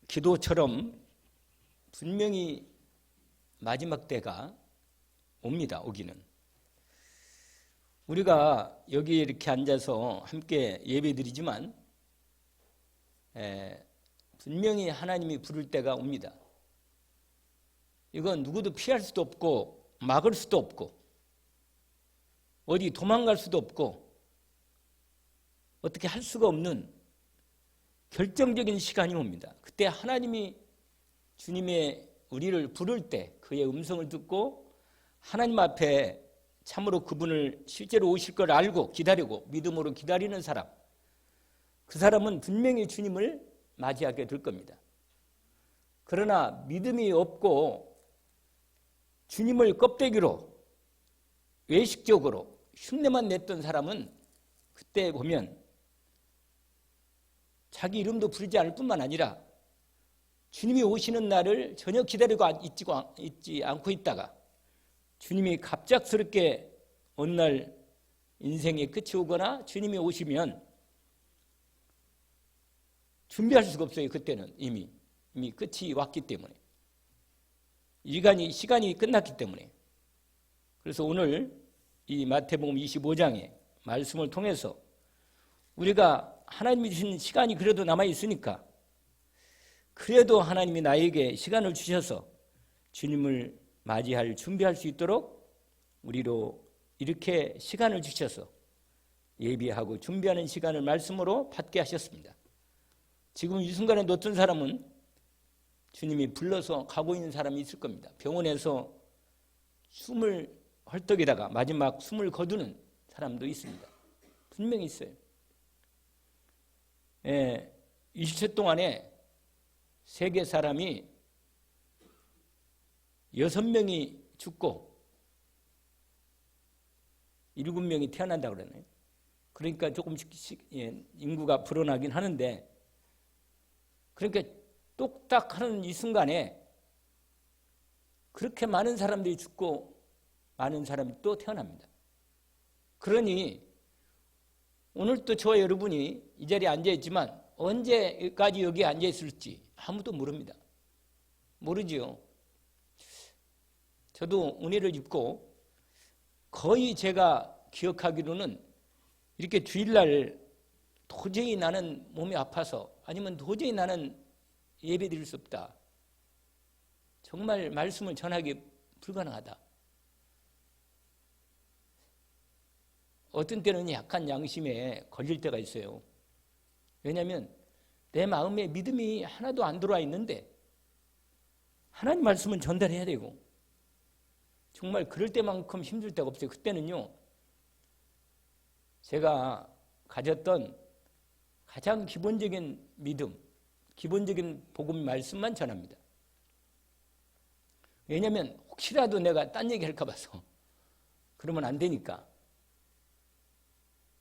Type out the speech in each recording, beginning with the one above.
기도처럼 분명히 마지막 때가 옵니다. 오기는. 우리가 여기 이렇게 앉아서 함께 예배드리지만 분명히 하나님이 부를 때가 옵니다. 이건 누구도 피할 수도 없고 막을 수도 없고 어디 도망갈 수도 없고 어떻게 할 수가 없는 결정적인 시간이 옵니다. 그때 하나님이 주님의 우리를 부를 때 그의 음성을 듣고 하나님 앞에 참으로 그분을 실제로 오실 걸 알고 기다리고 믿음으로 기다리는 사람, 그 사람은 분명히 주님을 맞이하게 될 겁니다. 그러나 믿음이 없고 주님을 껍데기로 외식적으로 흉내만 냈던 사람은 그때 보면 자기 이름도 부르지 않을 뿐만 아니라 주님이 오시는 날을 전혀 기다리고 있지 않고 있다가 주님이 갑작스럽게 어느 날 인생의 끝이 오거나 주님이 오시면 준비할 수가 없어요. 그때는 이미 끝이 왔기 때문에 시간이 끝났기 때문에. 그래서 오늘 이 마태복음 25장의 말씀을 통해서 우리가 하나님이 주신 시간이 그래도 남아있으니까 그래도 하나님이 나에게 시간을 주셔서 주님을 맞이할 준비할 수 있도록 우리로 이렇게 시간을 주셔서 예비하고 준비하는 시간을 말씀으로 받게 하셨습니다. 지금 이 순간에 어떤 사람은 주님이 불러서 가고 있는 사람이 있을 겁니다. 병원에서 숨을 헐떡이다가 마지막 숨을 거두는 사람도 있습니다. 분명히 있어요. 20세 동안에 세계 사람이 6명이 죽고 7명이 태어난다고 그러네요. 그러니까 조금씩 인구가 불어나긴 하는데, 그러니까 똑딱 하는 이 순간에 그렇게 많은 사람들이 죽고 많은 사람이 또 태어납니다. 그러니 오늘 또 저와 여러분이 이 자리에 앉아있지만 언제까지 여기에 앉아있을지 아무도 모릅니다. 모르지요. 저도 은혜를 입고 거의 제가 기억하기로는 이렇게 주일날 도저히 나는 몸이 아파서 아니면 도저히 나는 예배 드릴 수 없다. 정말 말씀을 전하기 불가능하다. 어떤 때는 약한 양심에 걸릴 때가 있어요. 왜냐하면 내 마음에 믿음이 하나도 안 들어와 있는데 하나님 말씀은 전달해야 되고 정말 그럴 때만큼 힘들 때가 없어요. 그때는요, 제가 가졌던 가장 기본적인 믿음, 기본적인 복음 말씀만 전합니다. 왜냐하면 혹시라도 내가 딴 얘기 할까 봐서 그러면 안 되니까.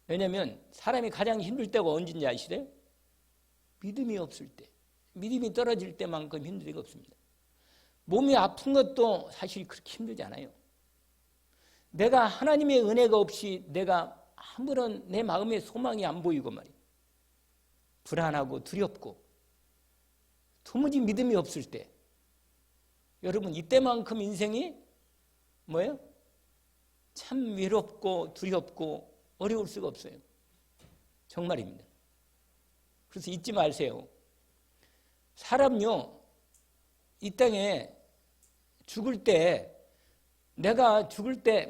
왜냐하면 사람이 가장 힘들 때가 언제인지 아시래요? 믿음이 없을 때, 믿음이 떨어질 때만큼 힘들 때가 없습니다. 몸이 아픈 것도 사실 그렇게 힘들지 않아요. 내가 하나님의 은혜가 없이 내가 아무런 내 마음의 소망이 안 보이고 말이에요. 불안하고 두렵고 도무지 믿음이 없을 때, 여러분 이때만큼 인생이 뭐예요? 참 외롭고 두렵고 어려울 수가 없어요. 정말입니다. 그래서 잊지 마세요. 사람요, 이 땅에 죽을 때, 내가 죽을 때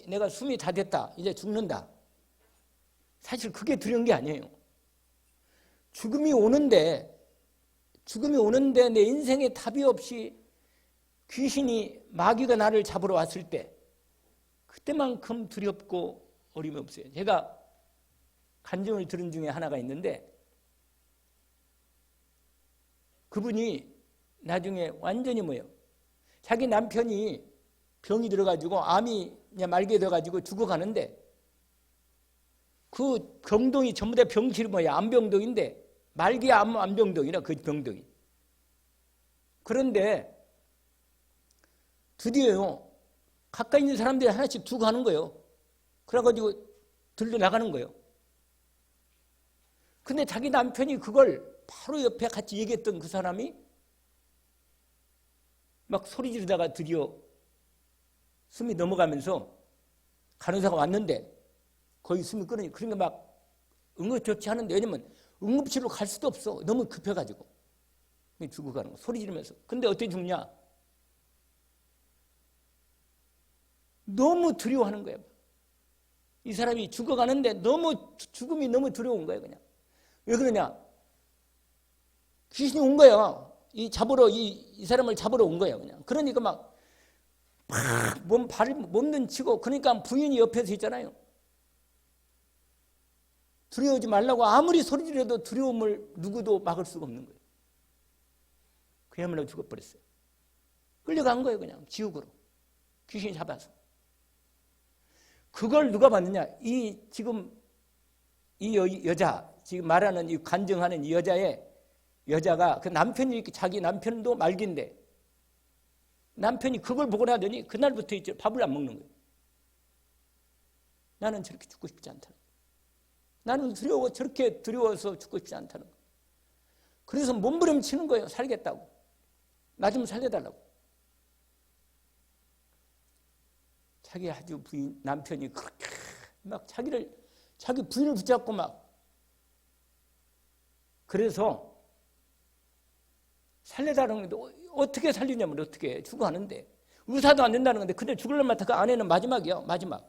내가 숨이 다 됐다, 이제 죽는다. 사실 그게 두려운 게 아니에요. 죽음이 오는데 내 인생에 답이 없이 귀신이, 마귀가 나를 잡으러 왔을 때 그때만큼 두렵고 어림이 없어요. 제가 간증을 들은 중에 하나가 있는데, 그분이 나중에 완전히 자기 남편이 병이 들어가지고 암이 말게 돼가지고 죽어가는데 그 병동이 전부 다 병실이 암병동인데 말기 암병동이라 그 병동이. 그런데 드디어 가까이 있는 사람들이 하나씩 두고 가는 거예요. 그래가지고 들려 나가는 거예요. 근데 자기 남편이 그걸 바로 옆에 같이 얘기했던 그 사람이 막 소리 지르다가 드디어 숨이 넘어가면서 간호사가 왔는데 거의 숨이 끊으니 그러니까 막 응급조치 하는데 왜냐면 응급실로 갈 수도 없어. 너무 급해가지고. 죽어가는 거 소리 지르면서. 근데 어떻게 죽냐? 너무 두려워하는 거예요. 이 사람이 죽어가는데 너무 죽음이 너무 두려운 거예요. 그냥. 왜 그러냐? 귀신이 온 거예요. 이 사람을 잡으러 온 거예요. 그냥. 그러니까 막 발을 몸는 치고 그러니까 부인이 옆에서 있잖아요. 두려워하지 말라고 아무리 소리 지르도 두려움을 누구도 막을 수가 없는 거예요. 그야말로 죽어버렸어요. 끌려간 거예요. 그냥 지옥으로. 귀신이 잡아서. 그걸 누가 봤느냐? 지금 이 여자, 지금 말하는 이 간증하는 이 여자가 그 남편이 이렇게 자기 남편도 말기인데 남편이 그걸 보고 나더니 그날부터 이제 밥을 안 먹는 거예요. 나는 저렇게 죽고 싶지 않다는 거예요. 나는 저렇게 두려워서 죽고 싶지 않다는 거예요. 그래서 몸부림치는 거예요. 살겠다고. 나 좀 살려달라고. 자기 아주 남편이 그렇게 막 자기 부인을 붙잡고 막 그래서 살려달라는 건데 어떻게 살리냐면 어떻게 죽어가는데 의사도 안 된다는 건데 근데 죽으려면 마다 그 아내는 마지막이요. 마지막.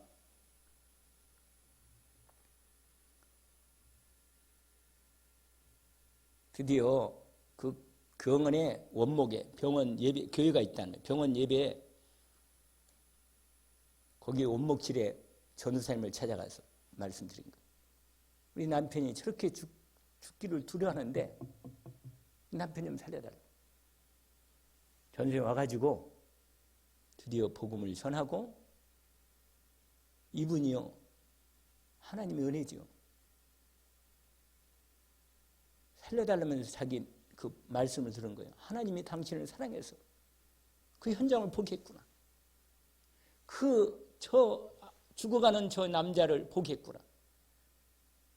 드디어 그 병원의 원목에 병원 예배 교회가 있다는 거예요. 병원 예배에 거기 원목실에 전도사님을 찾아가서 말씀드린 거예요. 우리 남편이 저렇게 죽기를 두려워하는데 남편 좀 살려달라고. 전도사님 와가지고 드디어 복음을 전하고 이분이요 하나님의 은혜지요. 살려달라면서 자기 그 말씀을 들은 거예요. 하나님이 당신을 사랑해서 그 현장을 포기했구나. 죽어가는 저 남자를 포기했구나.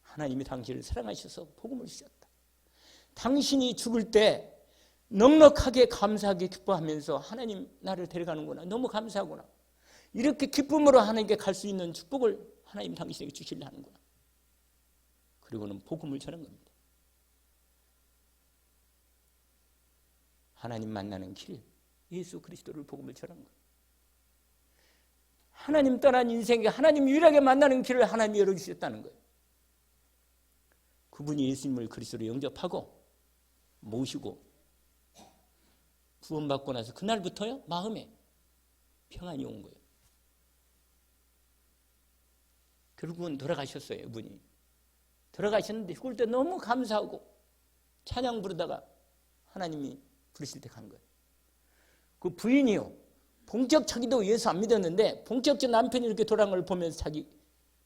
하나님이 당신을 사랑하셔서 복음을 주셨다. 당신이 죽을 때 넉넉하게 감사하게 기뻐하면서 하나님 나를 데려가는구나. 너무 감사하구나. 이렇게 기쁨으로 하나님께 갈 수 있는 축복을 하나님 당신에게 주시려 하는구나. 그리고는 복음을 전한 겁니다. 하나님 만나는 길, 예수 그리스도를 복음을 전한 거예요. 하나님 떠난 인생에 하나님 유일하게 만나는 길을 하나님이 열어주셨다는 거예요. 그분이 예수님을 그리스도로 영접하고 모시고 구원받고 나서 그날부터요 마음에 평안이 온 거예요. 결국은 돌아가셨어요. 이분이 돌아가셨는데 죽을 때 너무 감사하고 찬양 부르다가 하나님이 부르실 때 간 거예요. 그 부인이요 본격 자기도 예수 안 믿었는데 본격적 남편이 이렇게 돌아간 걸 보면서 자기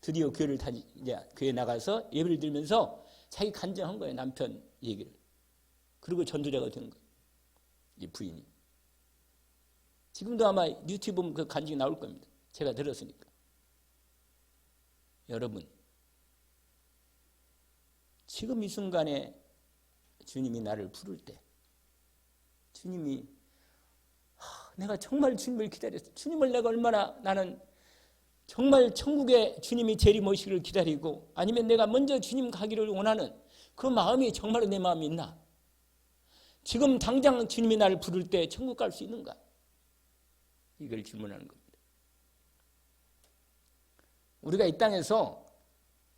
드디어 교회 나가서 예배를 드리면서 자기 간증한 거예요. 남편 얘기를. 그리고 전도자가 된 거예요. 이 부인이. 지금도 아마 유튜브 보면 그 간증이 나올 겁니다. 제가 들었으니까. 여러분 지금 이 순간에 주님이 나를 부를 때 주님이 내가 정말 주님을 기다렸어. 주님을 내가 얼마나 나는 정말 천국에 주님이 재림오시기를 기다리고 아니면 내가 먼저 주님 가기를 원하는 그 마음이 정말로 내 마음이 있나? 지금 당장 주님이 나를 부를 때 천국 갈 수 있는가? 이걸 질문하는 겁니다. 우리가 이 땅에서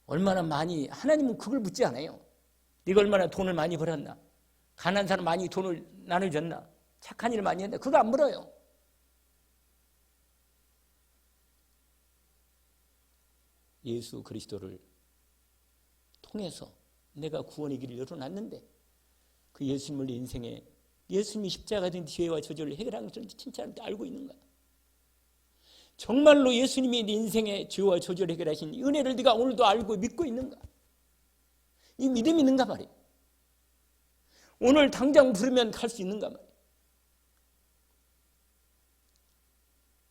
얼마나 많이 하나님은 그걸 묻지 않아요. 네가 얼마나 돈을 많이 벌었나? 가난한 사람 많이 돈을 나눠줬나? 착한 일 많이 했나? 그거 안 물어요. 예수 그리스도를 통해서 내가 구원의 길을 열어놨는데 그 예수님을 내 인생에 예수님이 십자가 된 죄와 저주를 해결한 것을 진짜 알고 있는가? 정말로 예수님이 네 인생의 죄와 저주를 해결하신 은혜를 네가 오늘도 알고 믿고 있는가? 이 믿음이 있는가 말이에요. 오늘 당장 부르면 갈 수 있는가 말이에요.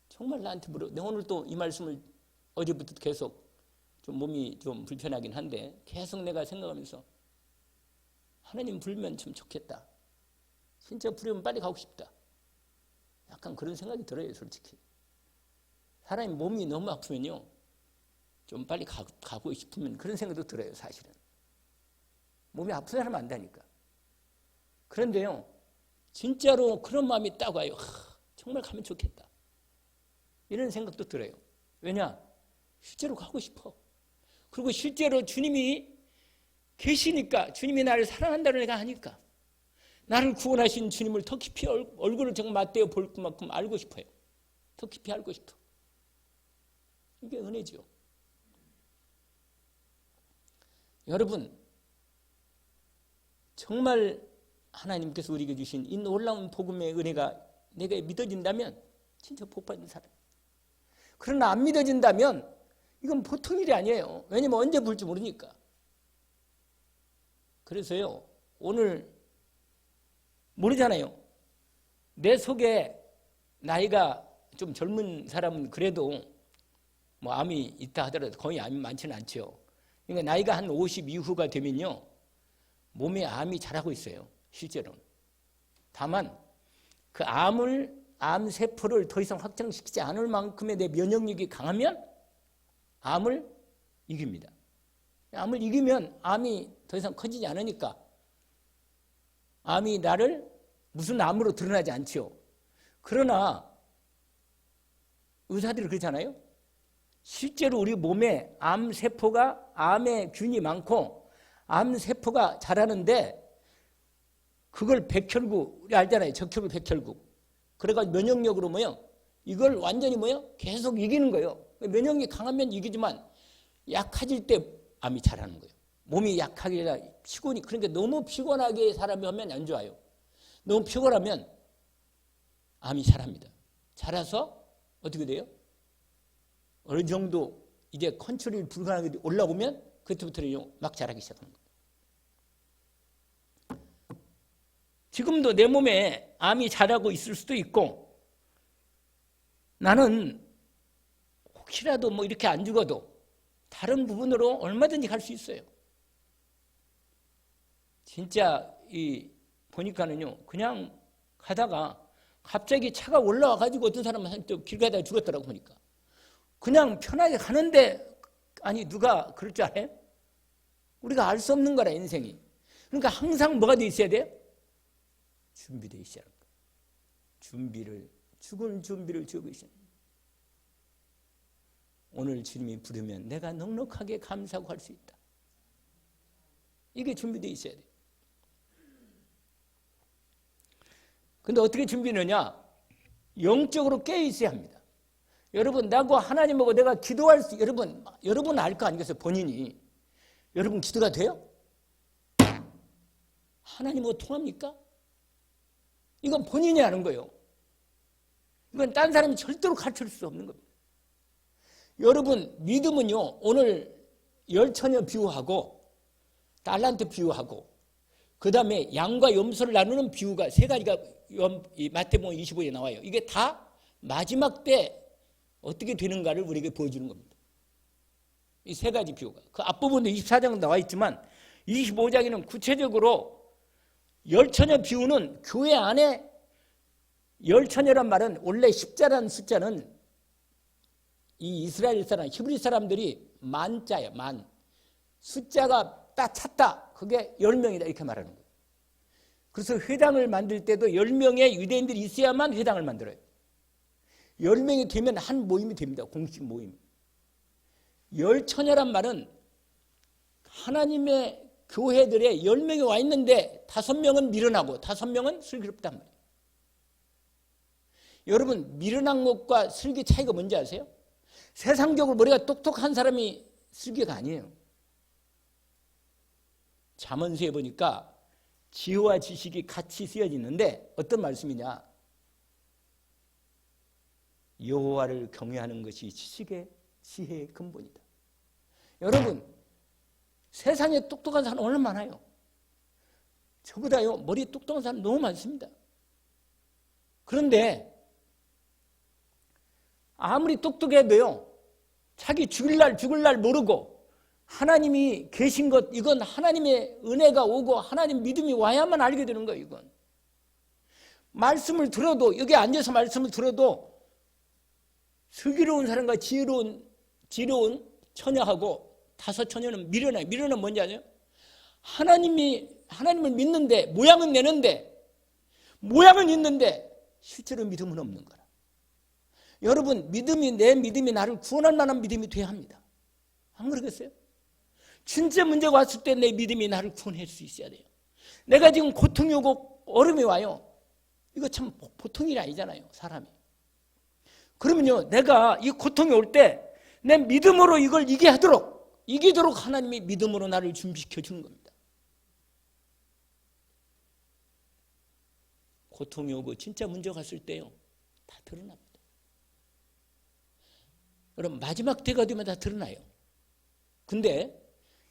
정말 나한테 물어. 내가 오늘 또 이 말씀을 어제부터 계속 좀 몸이 좀 불편하긴 한데 계속 내가 생각하면서 하나님 부르면 참 좋겠다. 진짜 부르면 빨리 가고 싶다. 약간 그런 생각이 들어요, 솔직히. 사람이 몸이 너무 아프면요, 좀 빨리 가고 싶으면 그런 생각도 들어요, 사실은. 몸이 아픈 사람 안다니까. 그런데요, 진짜로 그런 마음이 딱 와요. 정말 가면 좋겠다. 이런 생각도 들어요. 왜냐? 실제로 가고 싶어. 그리고 실제로 주님이 계시니까, 주님이 나를 사랑한다는 내가 아니까, 나를 구원하신 주님을 더 깊이 얼굴을 정말 맞대어 볼 만큼 알고 싶어요. 더 깊이 알고 싶어. 이게 은혜죠. 여러분, 정말 하나님께서 우리에게 주신 이 놀라운 복음의 은혜가 내가 믿어진다면 진짜 복받는 사람. 그러나 안 믿어진다면 이건 보통 일이 아니에요. 왜냐면 언제 불지 모르니까. 그래서요, 오늘 모르잖아요. 내 속에 나이가 좀 젊은 사람은 그래도 뭐 암이 있다 하더라도 거의 암이 많지는 않죠. 그러니까 나이가 한 50 이후가 되면요, 몸에 암이 자라고 있어요, 실제로는. 다만 그 암세포를 더 이상 확장시키지 않을 만큼의 내 면역력이 강하면 암을 이깁니다. 암을 이기면 암이 더 이상 커지지 않으니까 암이 나를 무슨 암으로 드러나지 않죠. 그러나 의사들이 그러잖아요. 실제로 우리 몸에 암세포가, 암의 균이 많고 암세포가 자라는데 그걸 백혈구, 우리 알잖아요. 적혈구, 백혈구. 그래가지고 면역력으로 이걸 완전히 계속 이기는 거예요. 면역력이 강하면 이기지만 약해질 때 암이 자라는 거예요. 몸이 약하게 피곤이, 그러니까 너무 피곤하게 사람이 하면 안 좋아요. 너무 피곤하면 암이 자랍니다. 자라서 어떻게 돼요? 어느 정도 이제 컨트롤이 불가능하게 올라오면 그때부터는 막 자라기 시작하는 거예요. 지금도 내 몸에 암이 자라고 있을 수도 있고, 나는 혹시라도 이렇게 안 죽어도 다른 부분으로 얼마든지 갈 수 있어요. 진짜 보니까는요, 그냥 가다가 갑자기 차가 올라와가지고 어떤 사람은 또 길 가다가 죽었더라고 보니까. 그냥 편하게 가는데, 아니 누가 그럴 줄 알아요? 우리가 알 수 없는 거라, 인생이. 그러니까 항상 뭐가 돼 있어야 돼요? 준비되어 있어야 합니다. 죽을 준비를 주고 계십니다. 오늘 주님이 부르면 내가 넉넉하게 감사하고 할 수 있다. 이게 준비되어 있어야 돼요. 근데 어떻게 준비하느냐? 영적으로 깨어 있어야 합니다. 여러분, 나하고 하나님하고 내가 기도할 수, 여러분 알 거 아니겠어요? 본인이. 여러분 기도가 돼요? 하나님하고 통합니까? 이건 본인이 아는 거예요. 이건 딴 사람이 절대로 가르칠 수 없는 겁니다. 여러분, 믿음은요, 오늘 열처녀 비유하고 달란트 비유하고 그 다음에 양과 염소를 나누는 비유가 세 가지가 마태복음 25에 나와요. 이게 다 마지막 때 어떻게 되는가를 우리에게 보여주는 겁니다. 이 세 가지 비유가. 그 앞부분도 24장은 나와 있지만 25장에는 구체적으로 열처녀 비유는 교회 안에, 열처녀란 말은 원래 십자라는 숫자는 이 이스라엘 사람, 히브리 사람들이 만자예요. 만. 숫자가 딱 찼다. 그게 10명이다. 이렇게 말하는 거예요. 그래서 회당을 만들 때도 10명의 유대인들이 있어야만 회당을 만들어요. 10명이 되면 한 모임이 됩니다. 공식 모임. 열처녀란 말은 하나님의 교회들에 10명이 와 있는데 5명은 미련하고 5명은 슬기롭단 말이에요. 여러분, 미련한 것과 슬기 차이가 뭔지 아세요? 세상적으로 머리가 똑똑한 사람이 슬기가 아니에요. 잠언서에 보니까 지혜와 지식이 같이 쓰여지는데 어떤 말씀이냐? 여호와를 경외하는 것이 지혜의 근본이다. 여러분, 세상에 똑똑한 사람 얼마나 많아요. 저보다요, 머리에 똑똑한 사람 너무 많습니다. 그런데 아무리 똑똑해도요, 자기 죽을 날 모르고 하나님이 계신 것, 이건 하나님의 은혜가 오고 하나님 믿음이 와야만 알게 되는 거예요. 이건 말씀을 들어도, 여기 앉아서 말씀을 들어도 슬기로운 사람과 지혜로운 처녀하고 다섯 처녀는 미련해요. 미련은 뭔지 아세요? 하나님을 믿는데, 모양은 내는데, 모양은 있는데 실제로 믿음은 없는 거라. 여러분, 내 믿음이 나를 구원할 만한 믿음이 돼야 합니다. 안 그러겠어요? 진짜 문제가 왔을 때 내 믿음이 나를 구원할 수 있어야 돼요. 내가 지금 고통이 오고 어려움이 와요. 이거 참 보통 일이 아니잖아요, 사람이. 그러면요, 내가 이 고통이 올 때 내 믿음으로 이걸 이기도록 하나님이 믿음으로 나를 준비시켜 주는 겁니다. 고통이 오고 진짜 문제가 왔을 때요, 다 드러납니다. 여러분, 마지막 때가 되면 다 드러나요. 근데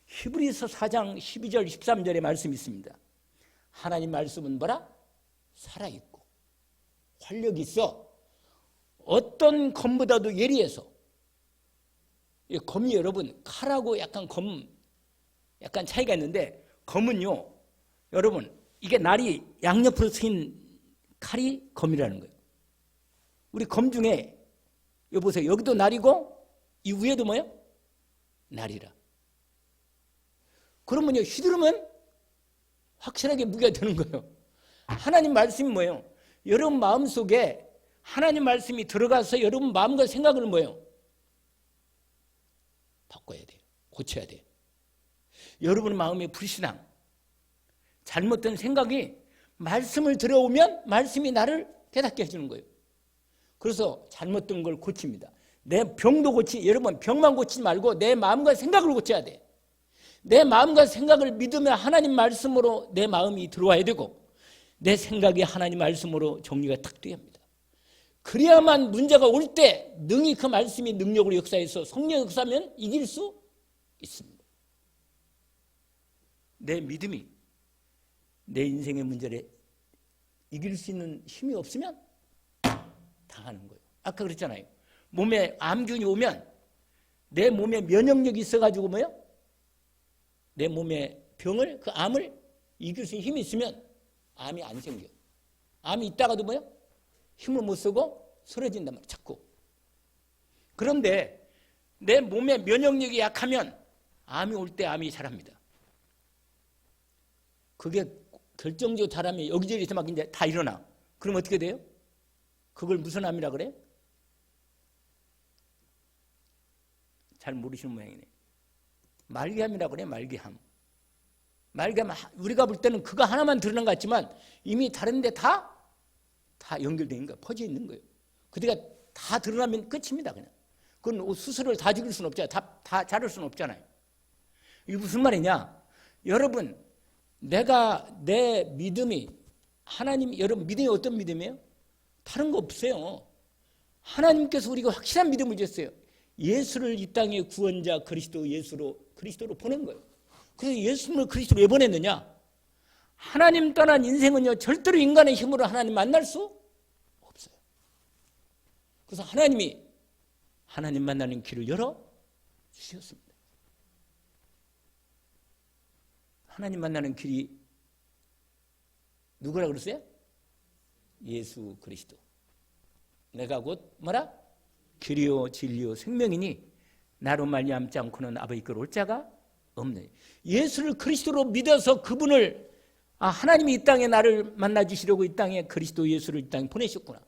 히브리서 4장 12절 13절에 말씀이 있습니다. 하나님 말씀은 뭐라? 살아있고 활력이 있어. 어떤 검보다도 예리해서. 이 검이 여러분, 칼하고 약간 차이가 있는데, 검은요, 여러분, 이게 날이 양옆으로 트인 칼이 검이라는 거예요. 우리 검 중에 여기 보세요. 여기도 날이고 이 위에도 뭐예요? 날이라. 그러면요, 휘두르면 확실하게 무게가 되는 거예요. 하나님 말씀이 뭐예요? 여러분 마음속에 하나님 말씀이 들어가서 여러분 마음과 생각을 뭐예요? 바꿔야 돼요. 고쳐야 돼요. 여러분 마음의 불신앙, 잘못된 생각이 말씀을 들어오면 말씀이 나를 깨닫게 해주는 거예요. 그래서 잘못된 걸 고칩니다. 내 병도 여러분 병만 고치지 말고 내 마음과 생각을 고쳐야 돼. 내 마음과 생각을 믿으며 하나님 말씀으로 내 마음이 들어와야 되고, 내 생각이 하나님 말씀으로 정리가 탁 돼야 합니다. 그래야만 문제가 올 때 능히 그 말씀이 능력으로 역사해서 성령 역사하면 이길 수 있습니다. 내 믿음이 내 인생의 문제를 이길 수 있는 힘이 없으면 당하는 거예요. 아까 그랬잖아요. 몸에 암균이 오면 내 몸에 면역력이 있어가지고 뭐예요? 내 몸의 병을, 그 암을 이길 수 있는 힘이 있으면 암이 안 생겨요. 암이 있다가도 뭐예요? 힘을 못 쓰고 쓰러진단 말이에요, 자꾸. 그런데 내 몸의 면역력이 약하면 암이 올 때 암이 자랍니다. 그게 결정적으로 자라면 여기저기서 막 이제 다 일어나. 그럼 어떻게 돼요? 그걸 무슨 암이라 그래요? 잘 모르시는 모양이네. 말기암이라고 그래요. 말기암. 말기암, 우리가 볼 때는 그거 하나만 드러난 것 같지만 이미 다른 데 다 연결되어 있는 거예요. 퍼져 있는 거예요. 그때가 다 드러나면 끝입니다. 그냥. 그건 스스로를 다 죽일 수는 없잖아요. 다 자를 수는 없잖아요. 이게 무슨 말이냐? 여러분, 내 믿음이 여러분 믿음이 어떤 믿음이에요? 다른 거 없어요. 하나님께서 우리가 확실한 믿음을 주셨어요. 예수를 이 땅의 구원자 그리스도로 보낸 거예요. 그래서 예수님을 그리스도로 왜 보냈느냐? 하나님 떠난 인생은요, 절대로 인간의 힘으로 하나님 만날 수 없어요. 그래서 하나님이 하나님 만나는 길을 열어 주셨습니다. 하나님 만나는 길이 누구라 그랬어요? 예수 그리스도. 내가 곧 뭐라? 길이요 진리요 생명이니 나로 말미암지 않고는 아버지께로 올 자가 없네. 예수를 그리스도로 믿어서 그분을 하나님이 이 땅에 나를 만나 주시려고 이 땅에 그리스도 예수를 이 땅에 보내셨구나.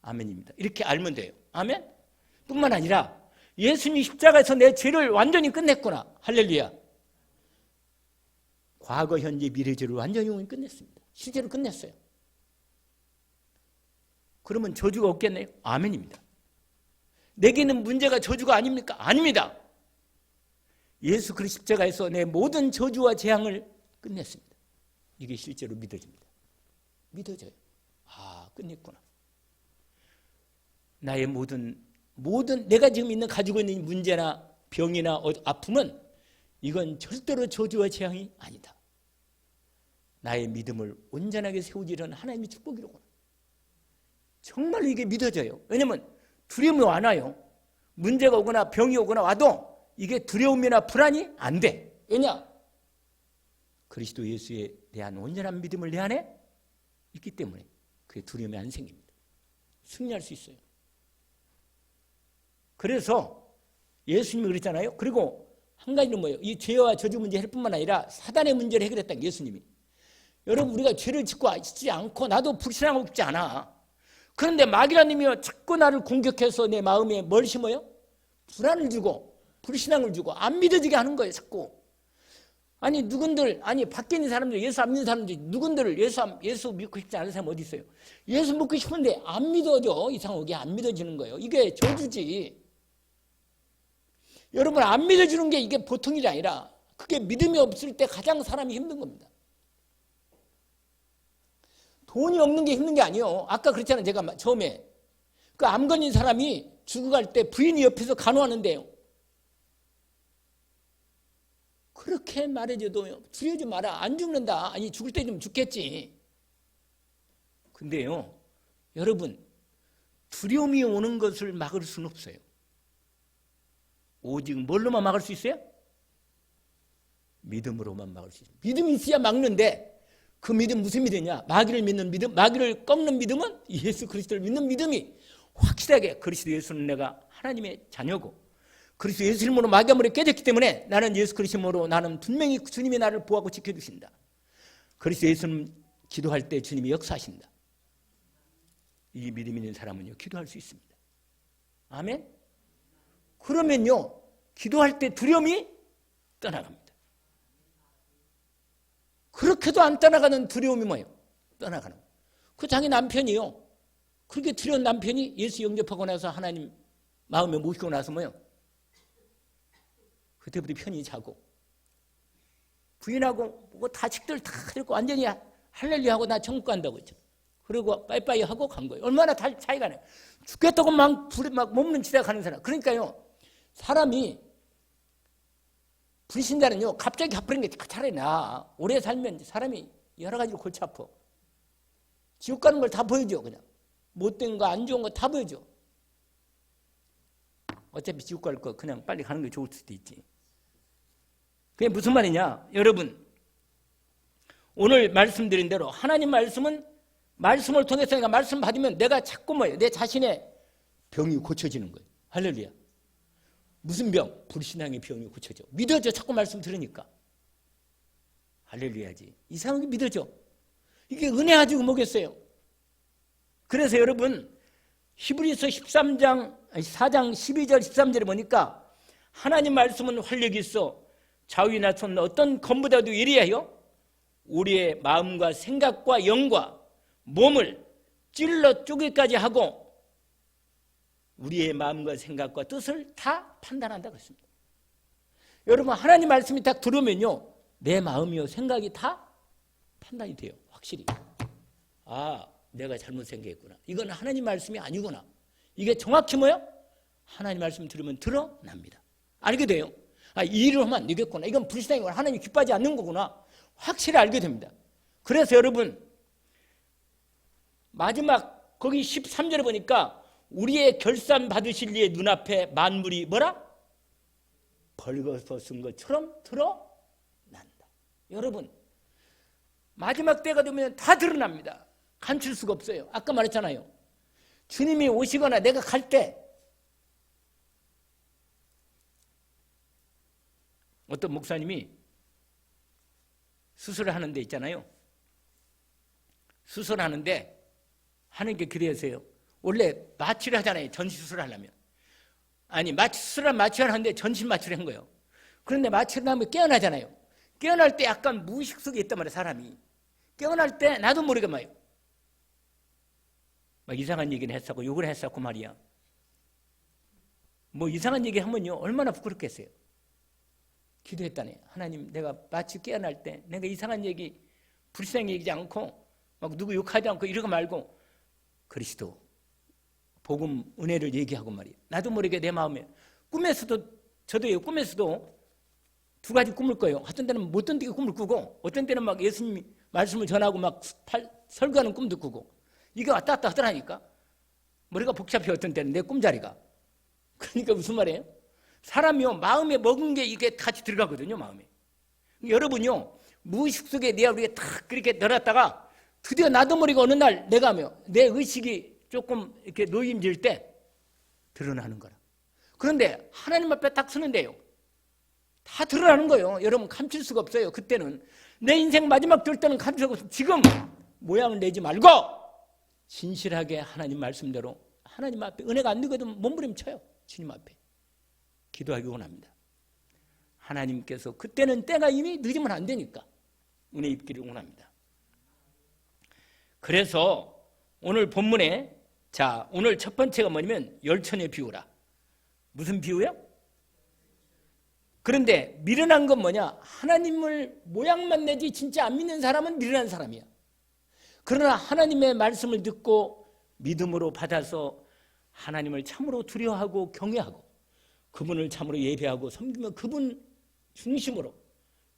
아멘입니다. 이렇게 알면 돼요. 아멘. 뿐만 아니라 예수님이 십자가에서 내 죄를 완전히 끝냈구나. 할렐루야. 과거, 현재, 미래 죄를 완전히 끝냈습니다. 실제로 끝냈어요. 그러면 저주가 없겠네요? 아멘입니다. 내게는 문제가 저주가 아닙니까? 아닙니다. 예수 그리스도 십자가에서 내 모든 저주와 재앙을 끝냈습니다. 이게 실제로 믿어집니다. 믿어져요. 끝냈구나. 나의 모든 내가 지금 가지고 있는 문제나 병이나 아픔은 이건 절대로 저주와 재앙이 아니다. 나의 믿음을 온전하게 세우지는 하나님의 축복이로구나. 정말 이게 믿어져요. 왜냐하면 두려움이 안 와요. 문제가 오거나 병이 오거나 와도 이게 두려움이나 불안이 안 돼. 왜냐? 그리스도 예수에 대한 온전한 믿음을 내 안에 있기 때문에 그게 두려움이 안 생깁니다. 승리할 수 있어요. 그래서 예수님이 그랬잖아요. 그리고 한 가지는 뭐예요? 이 죄와 저주 문제 해결 뿐만 아니라 사단의 문제를 해결했다는 예수님이. 여러분, 우리가 죄를 짓고 있지 않고 나도 불신하고 있지 않아. 그런데 마귀라는 놈이 자꾸 나를 공격해서 내 마음에 뭘 심어요? 불안을 주고 불신앙을 주고 안 믿어지게 하는 거예요. 자꾸. 아니 누군들, 아니 밖에 있는 사람들, 예수 안 믿는 사람들, 누군들 예수 믿고 싶지 않은 사람 어디 있어요? 예수 믿고 싶은데 안 믿어져. 이상하게 안 믿어지는 거예요. 이게 저주지. 여러분, 안 믿어주는 게 이게 보통 일이 아니라 그게 믿음이 없을 때 가장 사람이 힘든 겁니다. 돈이 없는 게 힘든 게 아니에요. 아까 그랬잖아요. 제가 처음에 그 암 걸린 사람이 죽어갈 때 부인이 옆에서 간호하는데요. 그렇게 말해줘도 두려워하지 마라. 안 죽는다. 아니 죽을 때 좀 죽겠지. 근데요, 여러분, 두려움이 오는 것을 막을 수는 없어요. 오직 뭘로만 막을 수 있어요? 믿음으로만 막을 수 있어요. 믿음이 있어야 막는데 그 믿음 무슨 믿음이냐? 마귀를 믿는 믿음, 마귀를 꺾는 믿음은 예수 그리스도를 믿는 믿음이 확실하게 그리스도 예수는 내가 하나님의 자녀고 그리스도 예수 이름으로 마귀의 물에 깨졌기 때문에 나는 예수 그리스도 이름으로 나는 분명히 주님이 나를 보호하고 지켜주신다. 그리스도 예수는 기도할 때 주님이 역사하신다. 이 믿음 있는 사람은요 기도할 수 있습니다. 아멘? 그러면요 기도할 때 두려움이 떠나갑니다. 그렇게도 안 떠나가는 두려움이 뭐예요? 떠나가는 거예요. 그 자기 남편이요 그렇게 두려운 남편이 예수 영접하고 나서 하나님 마음에 모시고 나서 뭐예요? 그때부터 편히 자고 부인하고 뭐 자식들 다 데리고 완전히 할렐루야 하고 나 천국 간다고 했죠. 그리고 빠이빠이 하고 간 거예요. 얼마나 차이가 나요. 죽겠다고 막 불에 막 몸는 치다 가는 사람. 그러니까요 사람이 불신자는요 갑자기 갚으는 게 차라리 나아. 오래 살면 사람이 여러 가지로 골치 아파. 지옥 가는 걸 다 보여줘. 그냥 못된 거 안 좋은 거 다 보여줘. 어차피 지옥 갈 거 그냥 빨리 가는 게 좋을 수도 있지. 그게 무슨 말이냐? 여러분 오늘 말씀드린 대로 하나님 말씀은 말씀을 통해서 내가 말씀 받으면 내가 자꾸 뭐예요? 내 자신의 병이 고쳐지는 거예요. 할렐루야. 무슨 병? 불신앙의 병이 고쳐져. 믿어져. 자꾸 말씀 들으니까. 할렐루야지. 이상하게 믿어져. 이게 은혜 가지고 뭐겠어요? 그래서 여러분 히브리서 4장 12절 13절에 보니까 하나님 말씀은 활력이 있어 좌우나 손 어떤 검보다도 예리하여 우리의 마음과 생각과 영과 몸을 찔러 쪼개까지 하고 우리의 마음과 생각과 뜻을 다 판단한다고 했습니다. 여러분 하나님 말씀이 딱 들어오면요 내 마음이요 생각이 다 판단이 돼요. 확실히. 아 내가 잘못 생각했구나. 이건 하나님 말씀이 아니구나. 이게 정확히 뭐예요? 하나님 말씀 들으면 드러납니다. 알게 돼요. 아, 이 일을 하면 안 되겠구나. 이건 불신앙이구나. 하나님이 기뻐하지 않는 거구나. 확실히 알게 됩니다. 그래서 여러분 마지막 거기 13절에 보니까 우리의 결산 받으실 이의 눈앞에 만물이 뭐라? 벌거벗은 것처럼 드러난다. 여러분 마지막 때가 되면 다 드러납니다. 감출 수가 없어요. 아까 말했잖아요. 주님이 오시거나 내가 갈 때 어떤 목사님이 수술을 하는 데 있잖아요. 수술하는데 하는 게 그래서요. 원래 마취를 하잖아요. 전신 수술을 하려면. 아니 수술을 마취를 하는데 전신 마취를 한 거예요. 그런데 마취를 하면 깨어나잖아요. 깨어날 때 약간 무의식 속에 있단 말이에요. 사람이. 깨어날 때 나도 모르게 말이에요. 막 이상한 얘기는 했었고 욕을 했었고 말이야. 뭐 이상한 얘기 하면요 얼마나 부끄럽겠어요. 기도했다네. 하나님 내가 마치 깨어날 때 내가 이상한 얘기 불쌍히 얘기하지 않고 막 누구 욕하지 않고 이러고 말고 그리스도 복음 은혜를 얘기하고 말이야. 나도 모르게 내 마음에 꿈에서도 저도요 꿈에서도 두 가지 꿈을 꿔요. 어떤 때는 못된 되게 꿈을 꾸고 어떤 때는 막 예수님 말씀을 전하고 막 설교하는 꿈도 꾸고 이게 왔다 갔다 하더라니까. 머리가 복잡해. 어떤 때는 내 꿈자리가. 그러니까 무슨 말이에요? 사람이요, 마음에 먹은 게 이게 같이 들어가거든요, 마음에. 여러분요, 무의식 속에 내 우리가 탁 그렇게 넣어놨다가 드디어 나도 모르게 어느 날 내가 내 의식이 조금 이렇게 노임질 때 드러나는 거라. 그런데 하나님 앞에 딱 서는데요, 다 드러나는 거예요. 여러분 감출 수가 없어요. 그때는 내 인생 마지막 될 때는 감출 수가 없어요. 지금 모양을 내지 말고 진실하게 하나님 말씀대로 하나님 앞에 은혜가 안 되거든 몸부림쳐요. 주님 앞에 기도하기 원합니다. 하나님께서 그때는 때가 이미 늦으면 안 되니까 은혜 입기를 원합니다. 그래서 오늘 본문에 오늘 첫 번째가 뭐냐면 열천의 비유라. 무슨 비유야? 그런데 미련한 건 뭐냐? 하나님을 모양만 내지 진짜 안 믿는 사람은 미련한 사람이야. 그러나 하나님의 말씀을 듣고 믿음으로 받아서 하나님을 참으로 두려워하고 경외하고 그분을 참으로 예배하고 섬기며 그분 중심으로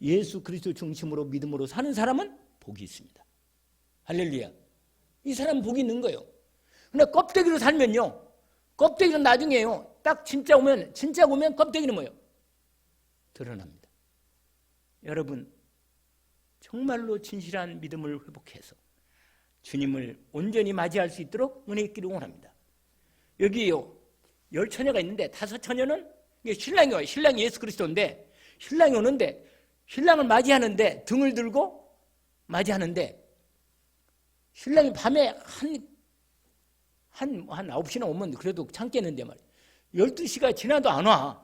예수 그리스도 중심으로 믿음으로 사는 사람은 복이 있습니다. 할렐루야. 이 사람은 복이 있는 거예요. 그러나 껍데기로 살면요, 껍데기로 나중에요, 딱 진짜 오면 껍데기는 뭐예요? 드러납니다. 여러분 정말로 진실한 믿음을 회복해서 주님을 온전히 맞이할 수 있도록 은혜 있기를 원합니다. 여기요 10처녀가 있는데 5처녀는 신랑이 와요. 신랑이 예수 그리스도인데 신랑이 오는데 신랑을 맞이하는데 등을 들고 맞이하는데 신랑이 밤에 한 9시나 오면 그래도 참겠는데 말이에요. 12시가 지나도 안 와.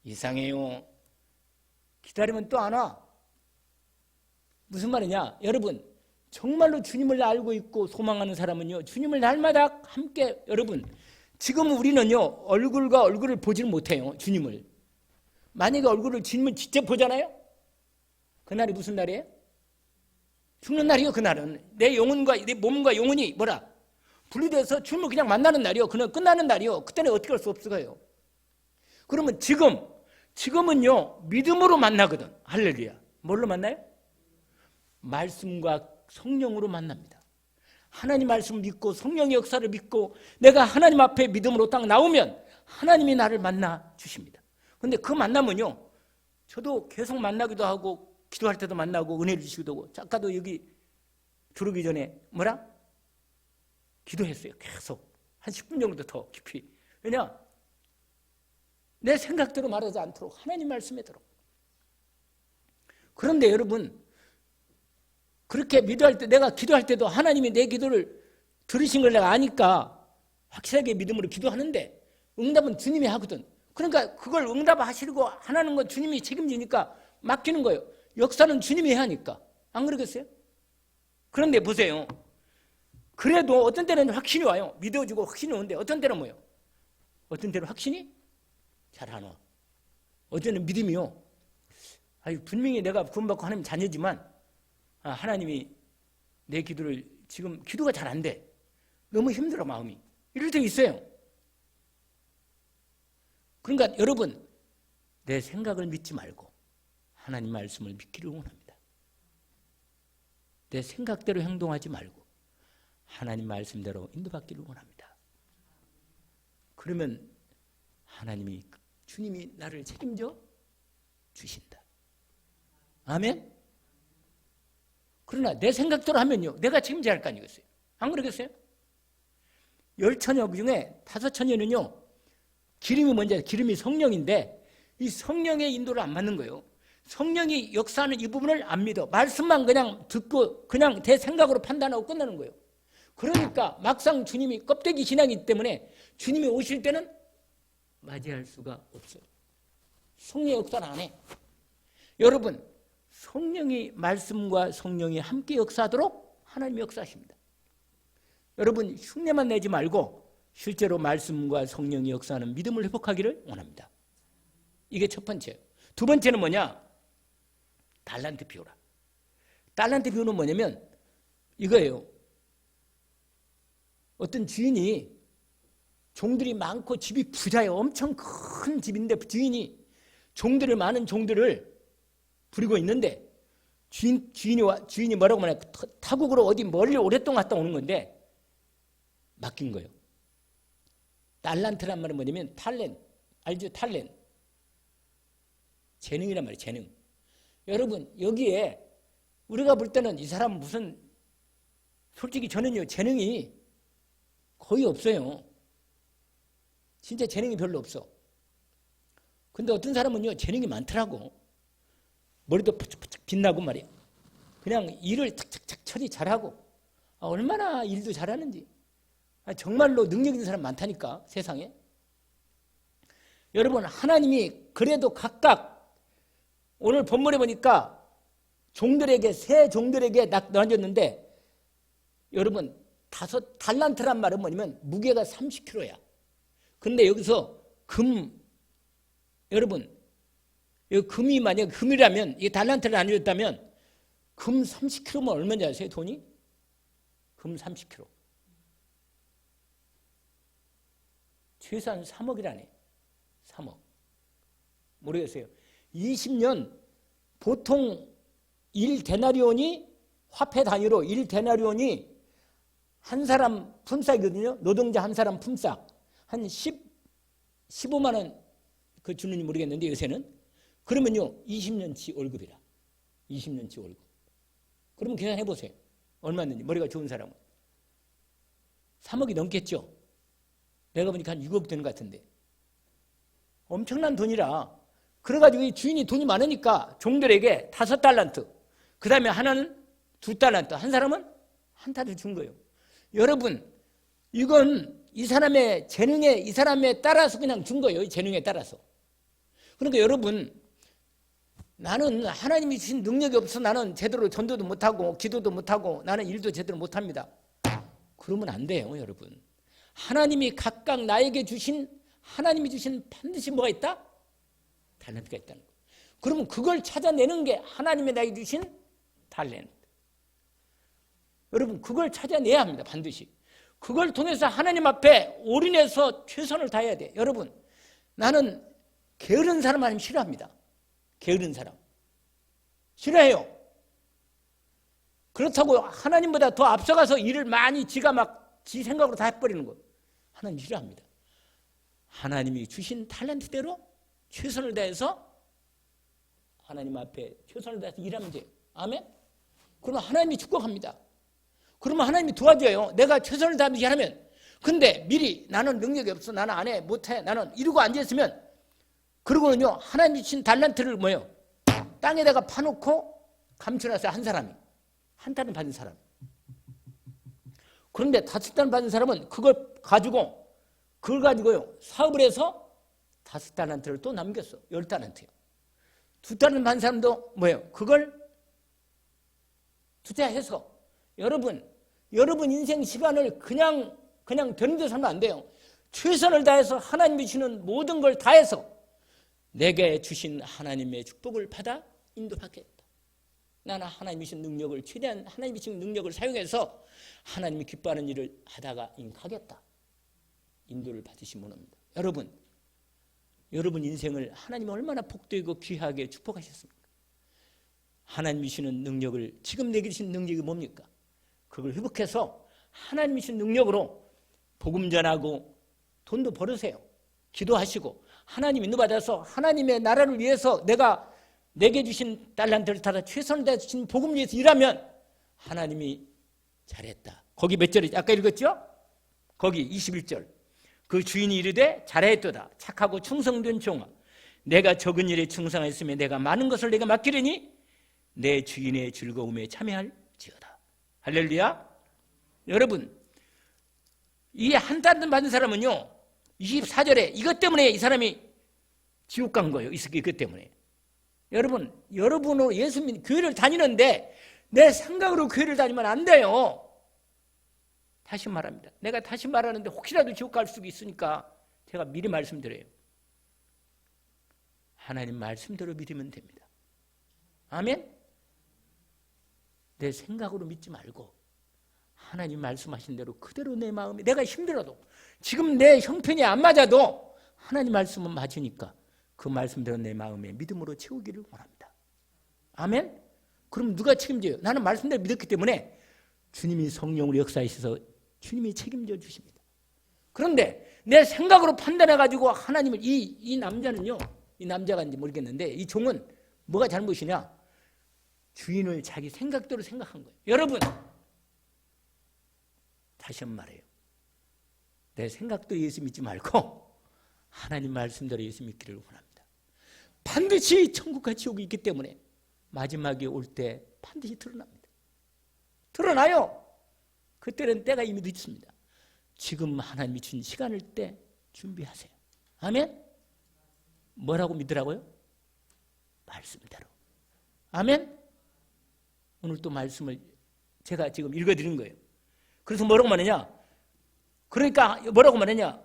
이상해요. 기다리면 또 안 와. 무슨 말이냐? 여러분 정말로 주님을 알고 있고 소망하는 사람은요, 주님을 날마다 함께, 여러분 지금 우리는요 얼굴과 얼굴을 보지를 못해요. 주님을 만약에 얼굴을 주님을 직접 보잖아요. 그날이 무슨 날이에요? 죽는 날이요. 그날은 내 영혼과 내 몸과 영혼이 분리돼서 주님을 그냥 만나는 날이요. 그날 끝나는 날이요. 그때는 어떻게 할 수 없어요. 그러면 지금은요 믿음으로 만나거든. 할렐루야. 뭘로 만나요? 말씀과 성령으로 만납니다. 하나님 말씀을 믿고 성령의 역사를 믿고 내가 하나님 앞에 믿음으로 딱 나오면 하나님이 나를 만나 주십니다. 그런데 그 만남은요, 저도 계속 만나기도 하고 기도할 때도 만나고 은혜를 주시기도 하고, 아까도 여기 들어오기 전에 기도했어요. 계속 한 10분 정도 더 깊이. 왜냐? 내 생각대로 말하지 않도록 하나님 말씀에 들어. 그런데 여러분 그렇게 내가 기도할 때도 하나님이 내 기도를 들으신 걸 내가 아니까 확실하게 믿음으로 기도하는데 응답은 주님이 하거든. 그러니까 그걸 응답하시고 하는 건 주님이 책임지니까 맡기는 거예요. 역사는 주님이 해야 하니까. 안 그러겠어요? 그런데 보세요. 그래도 어떤 때는 확신이 와요. 믿어지고 확신이 오는데 어떤 때는 뭐예요? 어떤 때는 확신이 잘 안 와. 어떤 때는 믿음이요. 분명히 내가 구원받고 하나님 자녀지만 하나님이 내 기도를 지금 기도가 잘 안 돼. 너무 힘들어 마음이. 이럴 때 있어요. 그러니까 여러분 내 생각을 믿지 말고 하나님 말씀을 믿기를 원합니다. 내 생각대로 행동하지 말고 하나님 말씀대로 인도받기를 원합니다. 그러면 주님이 나를 책임져 주신다. 아멘? 그러나 내 생각대로 하면요, 내가 책임져야 할 거 아니겠어요? 안 그러겠어요? 10처녀 중에 5처녀는요, 기름이 뭔지, 기름이 성령인데 이 성령의 인도를 안 받는 거예요. 성령이 역사하는 이 부분을 안 믿어. 말씀만 그냥 듣고 그냥 내 생각으로 판단하고 끝나는 거예요. 그러니까 막상 주님이 껍데기 신앙이기 때문에 주님이 오실 때는 맞이할 수가 없어요. 성령의 역사는 안 해. 여러분 성령이 말씀과 성령이 함께 역사하도록 하나님이 역사하십니다. 여러분 흉내만 내지 말고 실제로 말씀과 성령이 역사하는 믿음을 회복하기를 원합니다. 이게 첫 번째예요. 두 번째는 뭐냐? 달란트 비유라. 달란트 비유는 뭐냐면 이거예요. 어떤 주인이 종들이 많고 집이 부자예요. 엄청 큰 집인데 주인이 많은 종들을 부리고 있는데 주인이 뭐라고 말해요? 타국으로 어디 멀리 오랫동안 갔다 오는 건데 맡긴 거예요. 달란트란 말은 뭐냐면 알죠? 탤런트. 재능이란 말이에요. 재능. 여러분 여기에 우리가 볼 때는 이 사람 무슨 솔직히 저는요 재능이 거의 없어요. 진짜 재능이 별로 없어. 근데 어떤 사람은요 재능이 많더라고. 머리도 푸쩍푸쩍 빛나고 말이야. 그냥 일을 착착착 처리 잘하고 얼마나 일도 잘하는지. 정말로 능력 있는 사람 많다니까 세상에. 여러분 하나님이 그래도 각각 오늘 본문에 보니까 종들에게 세 종들에게 나눠줬는데 여러분 5달란트란 말은 뭐냐면 무게가 30kg야. 근데 여기서 여러분 여기 금이 만약 금이라면 이게 달란트를 나눠줬다면 금 30kg면 얼마인지 아세요? 돈이? 금 30kg. 최소한 3억이라네. 3억. 모르겠어요. 20년 보통 1데나리온이 화폐 단위로 1데나리온이 한 사람 품삯이거든요. 노동자 한 사람 품삯. 한 15만 원 그 주는지 모르겠는데 요새는. 그러면요 20년치 월급이라. 20년치 월급. 그러면 계산해 보세요. 얼마였는지. 머리가 좋은 사람은. 3억이 넘겠죠. 내가 보니까 한 6억 되는 것 같은데. 엄청난 돈이라. 그래가지고 이 주인이 돈이 많으니까 종들에게 5달란트. 그 다음에 하나는 2달란트. 한 사람은 한 달을 준 거예요. 여러분 이건 이 사람의 재능에 이 사람에 따라서 그냥 준 거예요. 이 재능에 따라서. 그러니까 여러분 나는 하나님이 주신 능력이 없어 나는 제대로 전도도 못하고 기도도 못하고 나는 일도 제대로 못합니다. 그러면 안 돼요. 여러분. 하나님이 각각 나에게 주신 하나님이 주신 반드시 뭐가 있다? 탤런트가 있다는 거예요. 그러면 그걸 찾아내는 게 하나님이 나에게 주신 탤런트. 여러분 그걸 찾아내야 합니다. 반드시. 그걸 통해서 하나님 앞에 올인해서 최선을 다해야 돼. 여러분 나는 게으른 사람 아니면 싫어합니다. 게으른 사람. 싫어해요. 그렇다고 하나님보다 더 앞서가서 일을 많이 지가 막 지 생각으로 다 해버리는 거. 하나님 싫어합니다. 하나님이 주신 탤런트대로 최선을 다해서 하나님 앞에 최선을 다해서 일하면 돼요. 아멘? 그러면 하나님이 축복합니다. 그러면 하나님이 도와줘요. 내가 최선을 다하면서 일하면. 근데 미리 나는 능력이 없어. 나는 안 해. 못해. 나는 이러고 앉아있으면 그러고는요. 하나님이 주신 달란트를 뭐예요? 땅에다가 파놓고 감춰놨어요. 한 사람이. 한 달은 받은 사람. 그런데 5달 받은 사람은 그걸 가지고요. 사업을 해서 5달란트를 또 남겼어. 10달란트요. 2달은 받은 사람도 뭐예요? 그걸 투자해서 여러분 인생 시간을 그냥 되는 대로 살면 안 돼요. 최선을 다해서 하나님이 주시는 모든 걸 다해서 내게 주신 하나님의 축복을 받아 인도받겠다. 나는 하나님이 주신 능력을 최대한 하나님이 주신 능력을 사용해서 하나님이 기뻐하는 일을 하다가 가겠다. 인도를 받으시면 옵니다. 여러분 인생을 하나님이 얼마나 복되고 귀하게 축복하셨습니까? 하나님이 주시는 능력을 지금 내게 주신 능력이 뭡니까? 그걸 회복해서 하나님이 주신 능력으로 복음 전하고 돈도 벌으세요. 기도하시고 하나님 인도받아서 하나님의 나라를 위해서 내게 주신 달란트를 따라 최선을 다해 주신 복음을 위해서 일하면 하나님이 잘했다. 거기 몇 절이지? 아까 읽었죠? 거기 21절. 그 주인이 이르되 잘했도다. 착하고 충성된 종아. 내가 적은 일에 충성했으면 내가 많은 것을 내가 맡기려니 내 주인의 즐거움에 참여할지어다. 할렐루야. 여러분 이 한 달을 받은 사람은요 24절에 이것 때문에 이 사람이 지옥 간 거예요. 이것 때문에. 여러분은 예수 믿는 교회를 다니는데 내 생각으로 교회를 다니면 안 돼요. 다시 말합니다. 내가 다시 말하는데 혹시라도 지옥 갈 수도 있으니까 제가 미리 말씀드려요. 하나님 말씀대로 믿으면 됩니다. 아멘? 내 생각으로 믿지 말고 하나님 말씀하신 대로 그대로 내 마음이 내가 힘들어도 지금 내 형편이 안 맞아도 하나님 말씀은 맞으니까 그 말씀대로 내 마음에 믿음으로 채우기를 원합니다. 아멘? 그럼 누가 책임져요? 나는 말씀대로 믿었기 때문에 주님이 성령으로 역사하셔서 주님이 책임져 주십니다. 그런데 내 생각으로 판단해가지고 하나님을 이 남자는요, 이 남자가인지 모르겠는데 이 종은 뭐가 잘못이냐? 주인을 자기 생각대로 생각한 거예요. 여러분, 다시 한번 말해요. 내 생각대로 예수 믿지 말고 하나님 말씀대로 예수 믿기를 원합니다. 반드시 천국과 지옥이 있기 때문에 마지막에 올 때 반드시 드러납니다. 드러나요. 그때는 때가 이미 늦습니다. 지금 하나님이 준 시간을 때 준비하세요. 아멘? 뭐라고 믿으라고요? 말씀대로. 아멘? 오늘 또 말씀을 제가 지금 읽어드린 거예요. 그래서 뭐라고 말하냐? 그러니까 뭐라고 말하냐?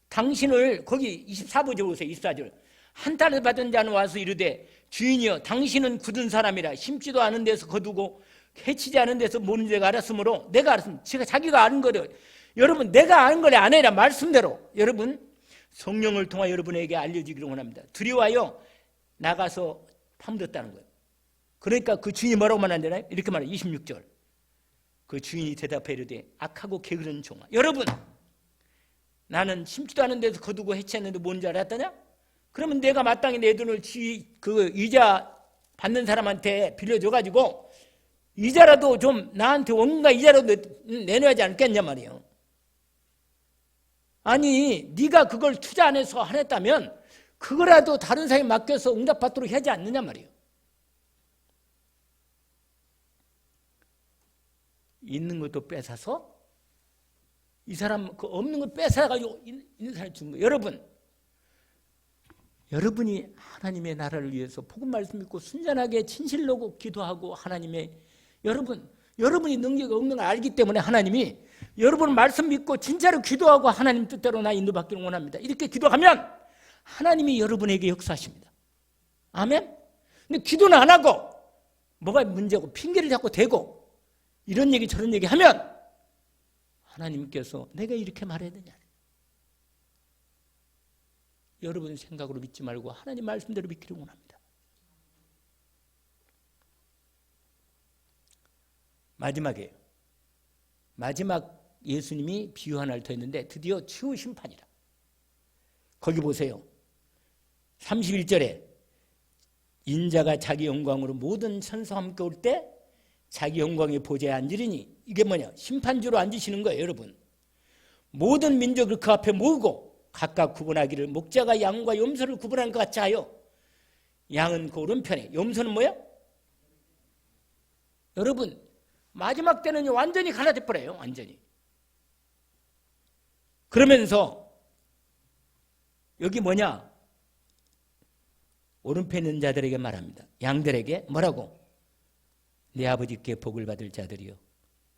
당신을 거기 24절 보세요. 24절. 한 달을 받은 자는 와서 이르되 주인이여 당신은 굳은 사람이라 심지도 않은 데서 거두고 해치지 않은 데서 모는 자가 알았으므로 내가 알았으면 자기가 아는 거를 여러분 내가 아는 걸 아니라 말씀대로 여러분 성령을 통하 여러분에게 알려지기를 원합니다. 두려워하여 나가서 파묻었다는 거예요. 그러니까 그 주인이 뭐라고 말하잖아요. 이렇게 말해요. 26절. 그 주인이 대답해 이르되 악하고 게으른 종아. 여러분 나는 심지도 않은 데서 거두고 해치했는데 뭔 줄 알았더냐? 그러면 내가 마땅히 내 돈을 그 이자 받는 사람한테 빌려줘가지고 이자라도 좀 나한테 뭔가 이자라도 내놔야지 않겠냐 말이에요. 아니 네가 그걸 투자 안 해서 안 했다면 그거라도 다른 사람이 맡겨서 응답받도록 하지 않느냐 말이에요. 있는 것도 뺏어서 이 사람 그 없는 걸 뺏어가지고 있는 사람이 준 거예요. 여러분이 하나님의 나라를 위해서 복음 말씀 믿고 순전하게 진실로 기도하고 하나님의 여러분이 능력이 없는 걸 알기 때문에 하나님이 여러분 말씀 믿고 진짜로 기도하고 하나님 뜻대로 나 인도받기를 원합니다. 이렇게 기도하면 하나님이 여러분에게 역사하십니다. 아멘? 근데 기도는 안 하고 뭐가 문제고 핑계를 자꾸 대고 이런 얘기 저런 얘기 하면 하나님께서 내가 이렇게 말해야 되냐? 여러분 생각으로 믿지 말고 하나님 말씀대로 믿기를 원합니다. 마지막이에요. 마지막 예수님이 비유 하나를 더 했는데 드디어 최후 심판이라. 거기 보세요. 31절에 인자가 자기 영광으로 모든 천사와 함께 올 때 자기 영광의 보좌에 앉으리니 이게 뭐냐? 심판주로 앉으시는 거예요. 여러분. 모든 민족을 그 앞에 모으고 각각 구분하기를 목자가 양과 염소를 구분하는 것 같이 하여 양은 그 오른편에 염소는 뭐야? 여러분 마지막 때는 완전히 갈라져 버려요. 완전히. 그러면서 여기 뭐냐? 오른편에 있는 자들에게 말합니다. 양들에게 뭐라고? 내 아버지께 복을 받을 자들이여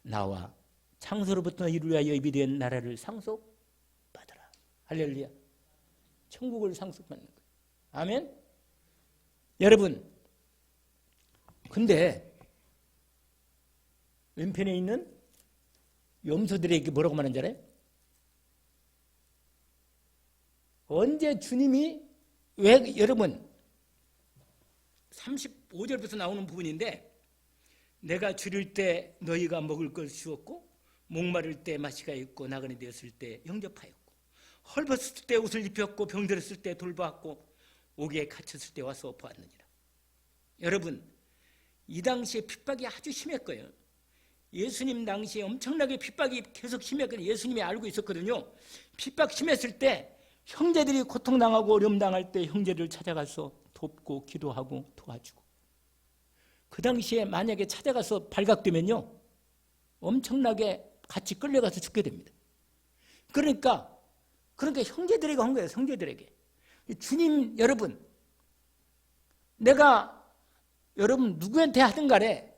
나와 창세로부터 이를 위하여 예비된 나라를 상속받으라. 할렐루야. 천국을 상속받는 거예요. 아멘. 여러분 근데 왼편에 있는 염소들에게 뭐라고 말하는 줄 알아요? 언제 주님이 왜 여러분 35절부터 나오는 부분인데 내가 줄일 때 너희가 먹을 걸 주었고 목마를 때 마시가 있고 나그네 되었을 때 영접하였고 헐벗을 때 옷을 입혔고 병들었을 때 돌보았고 옥에 갇혔을 때 와서 보았느니라. 여러분 이 당시에 핍박이 아주 심했고요. 예수님 당시에 엄청나게 핍박이 계속 심했거든요. 예수님이 알고 있었거든요. 핍박 심했을 때 형제들이 고통당하고 어려움 당할 때 형제를 찾아가서 돕고 기도하고 도와주고 그 당시에 만약에 찾아가서 발각되면요 엄청나게 같이 끌려가서 죽게 됩니다. 그러니까 형제들에게 한 거예요. 형제들에게. 주님 여러분 내가 여러분 누구한테 하든 간에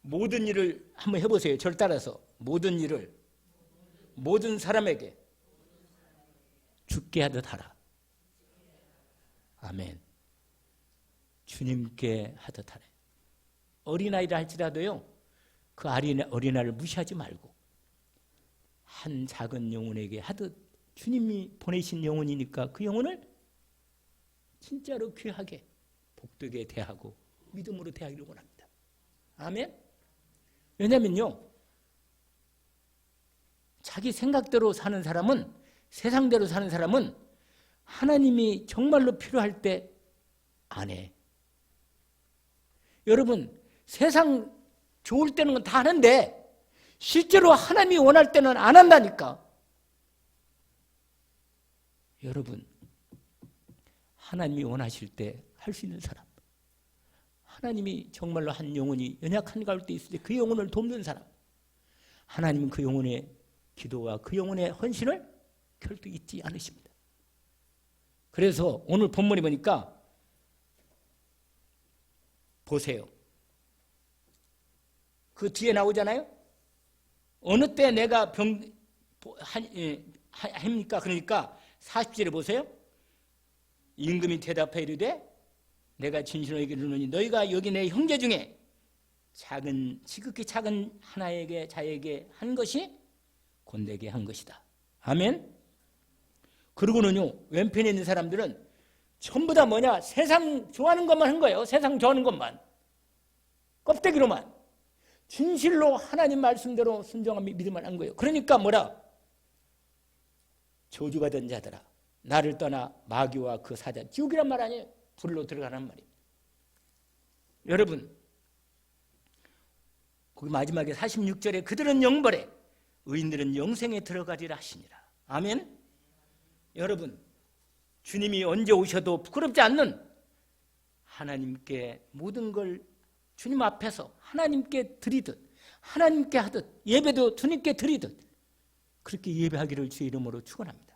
모든 일을 한번 해보세요. 저를 따라서 모든 일을 모든 사람에게 죽게 하듯 하라. 아멘. 주님께 하듯 하래. 어린아이를 할지라도요 그 어린아이를 무시하지 말고 한 작은 영혼에게 하듯 주님이 보내신 영혼이니까 그 영혼을 진짜로 귀하게 복되게 대하고 믿음으로 대하기를 원합니다. 아멘. 왜냐면요 자기 생각대로 사는 사람은, 세상대로 사는 사람은 하나님이 정말로 필요할 때 안 해. 여러분, 세상 좋을 때는 건 다 하는데 실제로 하나님이 원할 때는 안 한다니까. 여러분, 하나님이 원하실 때 할 수 있는 사람, 하나님이 정말로 한 영혼이 연약한 가운데 있을 때 그 영혼을 돕는 사람, 하나님은 그 영혼의 기도와 그 영혼의 헌신을 결코 잊지 않으십니다. 그래서 오늘 본문에 보니까 보세요. 그 뒤에 나오잖아요. 어느 때 내가 합니까? 그러니까 40절에 보세요. 임금이 대답하여 이르되 내가 진실로 이르노니 너희가 여기 내 형제 중에 지극히 작은 하나에게 자에게 한 것이 곧 내게 한 것이다. 아멘. 그러고는요, 왼편에 있는 사람들은 전부 다 뭐냐, 세상 좋아하는 것만 한 거예요. 세상 좋아하는 것만, 껍데기로만. 진실로 하나님 말씀대로 순종한 믿음을 한 거예요. 그러니까 뭐라, 저주받은 자들아 나를 떠나 마귀와 그 사자, 지옥이란 말 아니에요. 불로 들어가란 말이에요. 여러분, 거기 마지막에 46절에 그들은 영벌에 의인들은 영생에 들어가리라 하시니라. 아멘. 여러분, 주님이 언제 오셔도 부끄럽지 않는 하나님께 모든 걸 주님 앞에서 하나님께 드리듯, 하나님께 하듯, 예배도 주님께 드리듯 그렇게 예배하기를 주의 이름으로 축원합니다.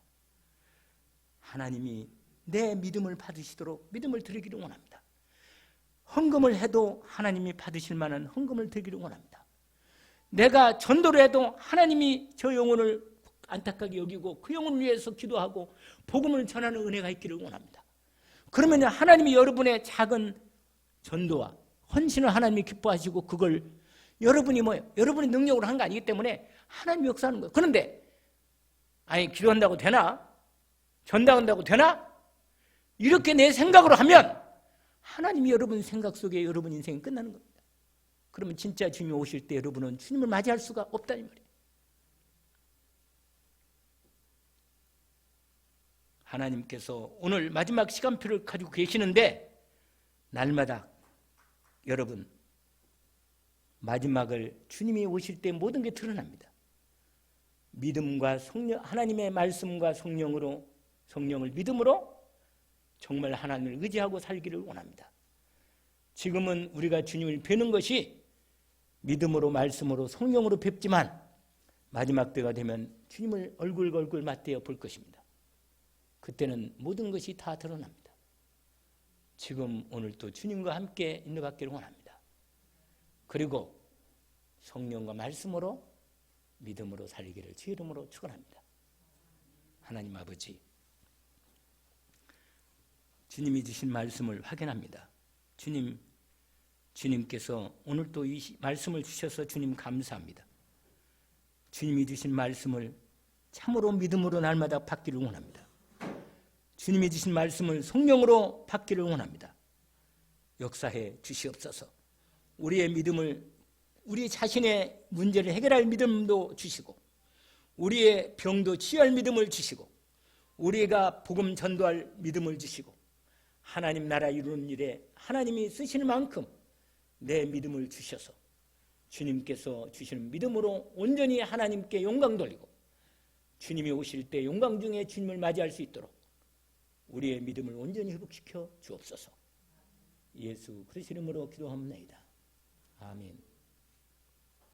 하나님이 내 믿음을 받으시도록 믿음을 드리기를 원합니다. 헌금을 해도 하나님이 받으실 만한 헌금을 드리기를 원합니다. 내가 전도를 해도 하나님이 저 영혼을 안타깝게 여기고 그 영혼을 위해서 기도하고 복음을 전하는 은혜가 있기를 원합니다. 그러면 하나님이 여러분의 작은 전도와 헌신을 하나님이 기뻐하시고 그걸 여러분이 뭐예요? 여러분의 능력으로 한 거 아니기 때문에 하나님이 역사하는 거예요. 그런데 아니, 기도한다고 되나? 전당한다고 되나? 이렇게 내 생각으로 하면 하나님이 여러분 생각 속에 여러분 인생이 끝나는 겁니다. 그러면 진짜 주님이 오실 때 여러분은 주님을 맞이할 수가 없다 이 말이에요. 하나님께서 오늘 마지막 시간표를 가지고 계시는데 날마다 여러분 마지막을 주님이 오실 때 모든 게 드러납니다. 믿음과 성령, 하나님의 말씀과 성령을 믿음으로 정말 하나님을 의지하고 살기를 원합니다. 지금은 우리가 주님을 뵈는 것이 믿음으로 말씀으로 성령으로 뵙지만 마지막 때가 되면 주님을 얼굴 맞대어 볼 것입니다. 그때는 모든 것이 다 드러납니다. 지금 오늘 또 주님과 함께 인도받기를 원합니다. 그리고 성령과 말씀으로 믿음으로 살기를 주 이름으로 축원합니다. 하나님 아버지, 주님이 주신 말씀을 확인합니다. 주님께서 오늘 또 이 말씀을 주셔서 주님 감사합니다. 주님이 주신 말씀을 참으로 믿음으로 날마다 받기를 원합니다. 주님이 주신 말씀을 성령으로 받기를 원합니다. 역사해 주시옵소서. 우리의 믿음을, 우리 자신의 문제를 해결할 믿음도 주시고 우리의 병도 치유할 믿음을 주시고 우리가 복음 전도할 믿음을 주시고 하나님 나라 이루는 일에 하나님이 쓰시는 만큼 내 믿음을 주셔서 주님께서 주시는 믿음으로 온전히 하나님께 영광 돌리고 주님이 오실 때 영광 중에 주님을 맞이할 수 있도록 우리의 믿음을 온전히 회복시켜 주옵소서. 예수 그리스도 이름으로 기도합니다. 아멘.